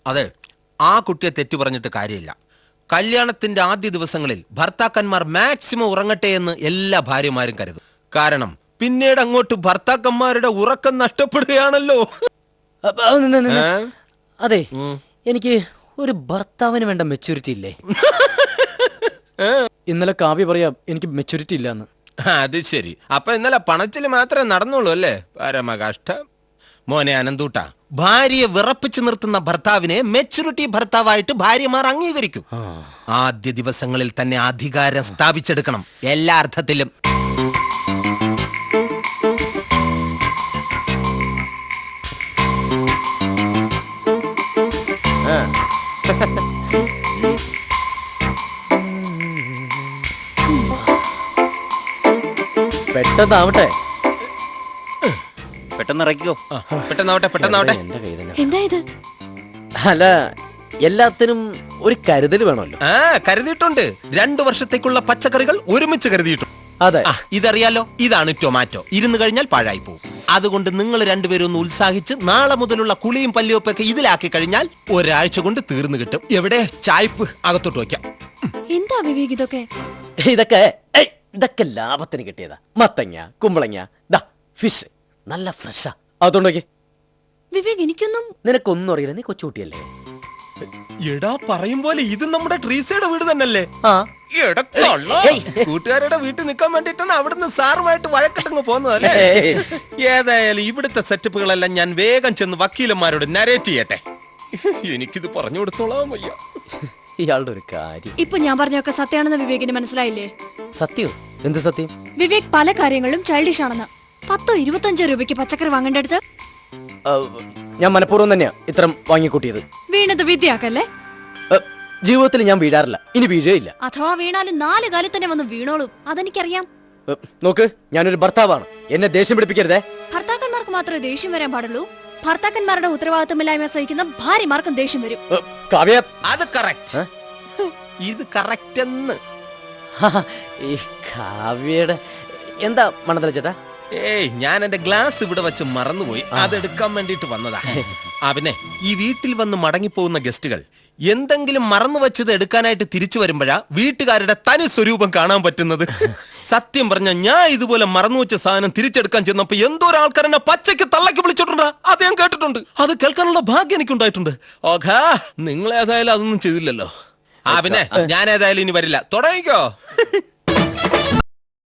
അതെ, ആ കുട്ടിയെ തെറ്റു പറഞ്ഞിട്ട് കാര്യമില്ല. കല്യാണത്തിന്റെ ആദ്യ ദിവസങ്ങളിൽ ഭർത്താക്കന്മാർ മാക്സിമം ഉറങ്ങട്ടെ എന്ന് എല്ലാ ഭാര്യമാരും കരുതും. കാരണം പിന്നീട് അങ്ങോട്ട് ഭർത്താക്കന്മാരുടെ ഉറക്കം നഷ്ടപ്പെടുകയാണല്ലോ. അതെ, എനിക്ക് ഒരു ഭർത്താവിന് വേണ്ട മെച്യൂരിറ്റി ഇല്ലേ? ഇന്നലെ കാവ്യ പറയാ എനിക്ക് മെച്യൂരിറ്റി ഇല്ലാന്ന്. അത് ശരി. അപ്പൊ ഇന്നലെ പണച്ചില് മാത്രമേ നടന്നുള്ളൂ അല്ലേ? പരമകഷ്ടം. മോനെ അനന്തൂട്ട, ഭാര്യയെ വിറപ്പിച്ചു നിർത്തുന്ന ഭർത്താവിനെ മെച്യൂരിറ്റി ഭർത്താവായിട്ട് ഭാര്യമാർ അംഗീകരിക്കും. ആദ്യ ദിവസങ്ങളിൽ തന്നെ അധികാരം സ്ഥാപിച്ചെടുക്കണം എല്ലാ അർത്ഥത്തിലും. പെട്ടെന്നാവട്ടെ, പെട്ടെന്നിറക്കിക്കോ. പെട്ടെന്നാവട്ടെ. എന്താ ഇത്? അല്ല, എല്ലാത്തിനും ഒരു കരുതൽ വേണമല്ലോ. കരുതിയിട്ടുണ്ട്. 2 വർഷത്തേക്കുള്ള പച്ചക്കറികൾ ഒരുമിച്ച് കരുതിയിട്ടുണ്ട്. അതെ, ഇതറിയാലോ, ഇതാണ് ടൊമാറ്റോ. ഇരുന്ന് കഴിഞ്ഞാൽ പാഴായി പോകും. അതുകൊണ്ട് നിങ്ങൾ രണ്ടുപേരും ഒന്ന് ഉത്സാഹിച്ച് നാളെ മുതലുള്ള കുളിയും പല്ലിയൊപ്പൊക്കെ ഇതിലാക്കി കഴിഞ്ഞാൽ ഒരാഴ്ച കൊണ്ട് തീർന്നു കിട്ടും. എവിടെ ചായ്പ് അകത്തോട്ട് വയ്ക്കാം. എന്താ വിവേക് ഇതൊക്കെ? ഇതൊക്കെ ലാഭത്തിന് കിട്ടിയതാ. മത്തങ്ങ, കുമ്പളങ്ങ, ദാ ഫിഷ് നല്ല ഫ്രഷാ. അതുകൊണ്ടൊക്കെ വിവേക്, എനിക്കൊന്നും നിനക്കൊന്നും അറിയില്ല, നീ കൊച്ചുകുട്ടിയല്ലേ. എടാ, പറയും പോലെ ഇത് നമ്മുടെ ട്രീസയുടെ വീട് തന്നെയല്ലേ? കൂട്ടുകാരുടെ വീട്ടിൽ നിൽക്കാൻ വേണ്ടിട്ടാണ് അവിടുന്ന് സാറുമായിട്ട് വഴക്കിട്ടങ്ങ് പോകുന്നതല്ലേ? ഏതായാലും ഇവിടുത്തെ സെറ്റപ്പുകളെല്ലാം ഞാൻ വേഗം ചെന്ന് വക്കീലന്മാരോട് നരേറ്റ് ചെയ്യട്ടെ. എനിക്കിത് പറഞ്ഞു കൊടുത്തോളാം വയ്യ. ഇയാളുടെ ഒരു കാര്യം. ഇപ്പൊ ഞാൻ പറഞ്ഞൊക്കെ സത്യമാണെന്ന് വിവേകിന് മനസ്സിലായില്ലേ? സത്യോ? എന്ത് സത്യം? വിവേക് പല കാര്യങ്ങളിലും ചൈൽഡിഷ് ആണെന്ന്. 10-25 രൂപയ്ക്ക് പച്ചക്കറി വാങ്ങേണ്ടടുത്ത് ഞാൻ മനഃപൂർവ്വം തന്നെയാ ഇത്തരം വാങ്ങിക്കൂട്ടിയത്. വീണത് വിദ്യയാക്കല്ലേ? ജീവിതത്തിൽ ഞാൻ വീഴാറില്ല, ഇനി വീഴയില്ല. അഥവാ വീണാലും 4 കാലിൽ തന്നെ വന്ന് വീണോളും. അതെനിക്കറിയാം. നോക്ക്, ഞാനൊരു ഭർത്താവാണ്, എന്നെ ദേഷ്യം പിടിപ്പിക്കരുതേ. ഭർത്താക്കന്മാർക്ക് മാത്രമേ ദേഷ്യം വരാൻ പാടുള്ളൂ. ഭർത്താക്കന്മാരുടെ ഉത്തരവാദിത്തമില്ലായ്മ സഹിക്കുന്ന ഭാര്യമാർക്കും ദേഷ്യം വരും. കാവ്യ, അത് കറക്റ്റ്. ഇത് കറക്റ്റ് എന്ന്. ഈ കാവ്യയുടെ എന്താ മണതല ചേട്ടാ? ഞാൻ എന്റെ ഗ്ലാസ് ഇവിടെ വെച്ച് മറന്നുപോയി, അതെടുക്കാൻ വേണ്ടിട്ട് വന്നതാ. പിന്നെ ഈ വീട്ടിൽ വന്ന് മടങ്ങിപ്പോകുന്ന ഗസ്റ്റുകൾ എന്തെങ്കിലും മറന്നു വെച്ചത് എടുക്കാനായിട്ട് തിരിച്ചു വരുമ്പോഴാ വീട്ടുകാരുടെ തനി സ്വരൂപം കാണാൻ പറ്റുന്നത്. സത്യം പറഞ്ഞ, ഞാൻ ഇതുപോലെ മറന്നു വെച്ച സാധനം തിരിച്ചെടുക്കാൻ ചെന്നപ്പോ എന്തോ ആൾക്കാർ എന്നെ പച്ചയ്ക്ക് തള്ളക്കി വിളിച്ചോണ്ടാ. അത് ഞാൻ കേട്ടിട്ടുണ്ട്. അത് കേൾക്കാനുള്ള ഭാഗ്യം എനിക്കുണ്ടായിട്ടുണ്ട്. ഓഖാ, നിങ്ങൾ ഏതായാലും അതൊന്നും ചെയ്തില്ലല്ലോ. പിന്നെ ഞാൻ ഏതായാലും ഇനി വരില്ല. തുടങ്ങിക്കോ.